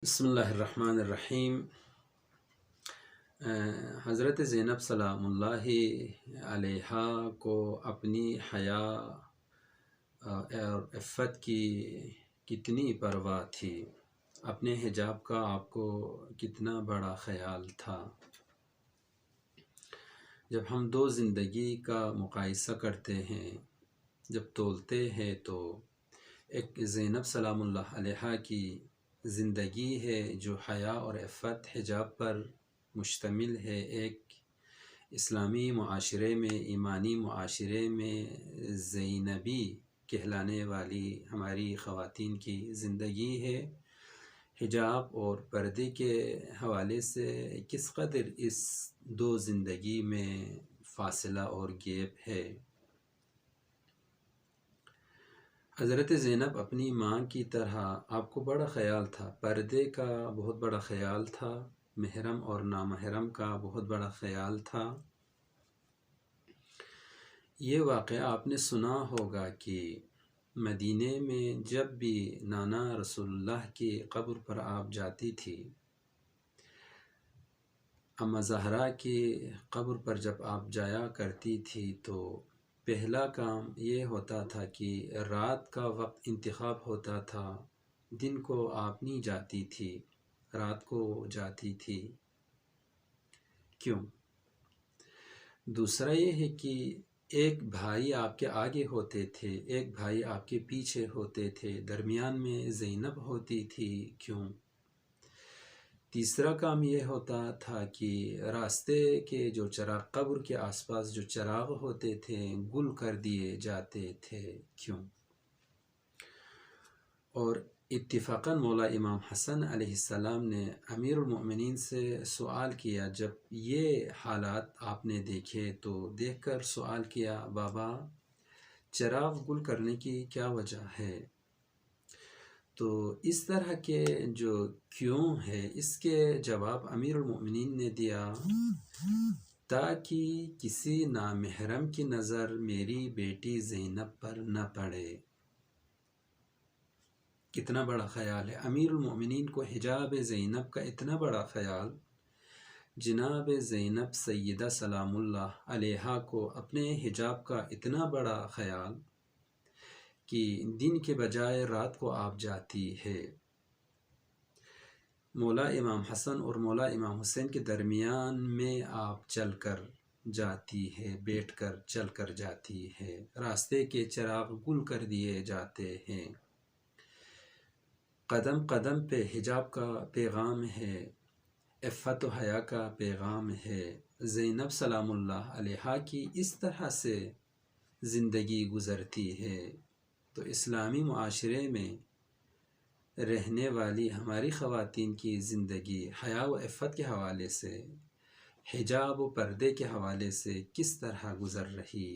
بسم اللہ الرحمن الرحیم۔ حضرت زینب سلام اللہ علیہا کو اپنی حیا اور عفت کی کتنی پرواہ تھی، اپنے حجاب کا آپ کو کتنا بڑا خیال تھا۔ جب ہم دو زندگی کا مقائسہ کرتے ہیں، جب تولتے ہیں، تو ایک زینب سلام اللہ علیہا کی زندگی ہے جو حیا اور عفت حجاب پر مشتمل ہے، ایک اسلامی معاشرے میں، ایمانی معاشرے میں زینبی کہلانے والی ہماری خواتین کی زندگی ہے۔ حجاب اور پردے کے حوالے سے کس قدر اس دو زندگی میں فاصلہ اور گیپ ہے۔ حضرت زینب اپنی ماں کی طرح آپ کو بڑا خیال تھا، پردے کا بہت بڑا خیال تھا، محرم اور نامحرم کا بہت بڑا خیال تھا۔ یہ واقعہ آپ نے سنا ہوگا کہ مدینے میں جب بھی نانا رسول اللہ کی قبر پر آپ جاتی تھی، اماں زہرا کی قبر پر جب آپ جایا کرتی تھی، تو پہلا کام یہ ہوتا تھا کہ رات کا وقت انتخاب ہوتا تھا، دن کو آپ نہیں جاتی تھی، رات کو جاتی تھی۔ کیوں؟ دوسرا یہ ہے کہ ایک بھائی آپ کے آگے ہوتے تھے، ایک بھائی آپ کے پیچھے ہوتے تھے، درمیان میں زینب ہوتی تھی۔ کیوں؟ تیسرا کام یہ ہوتا تھا کہ راستے کے جو چراغ، قبر کے آس پاس جو چراغ ہوتے تھے، گل کر دیے جاتے تھے۔ کیوں؟ اور اتفاقاً مولا امام حسن علیہ السلام نے امیر المؤمنین سے سوال کیا، جب یہ حالات آپ نے دیکھے تو دیکھ کر سوال کیا، بابا چراغ گل کرنے کی کیا وجہ ہے؟ تو اس طرح کے جو کیوں ہے، اس کے جواب امیر المؤمنین نے دیا، تاکہ کسی نامحرم کی نظر میری بیٹی زینب پر نہ پڑے۔ کتنا بڑا خیال ہے امیر المؤمنین کو، حجاب زینب کا اتنا بڑا خیال، جناب زینب سیدہ سلام اللہ علیہا کو اپنے حجاب کا اتنا بڑا خیال کہ دن کے بجائے رات کو آپ جاتی ہے، مولا امام حسن اور مولا امام حسین کے درمیان میں آپ چل کر جاتی ہے، بیٹھ کر چل کر جاتی ہے، راستے کے چراغ گل کر دیے جاتے ہیں، قدم قدم پہ حجاب کا پیغام ہے، عفت و حیا کا پیغام ہے۔ زینب سلام اللہ علیہا کی اس طرح سے زندگی گزرتی ہے، تو اسلامی معاشرے میں رہنے والی ہماری خواتین کی زندگی حیا و عفت کے حوالے سے، حجاب و پردے کے حوالے سے کس طرح گزر رہی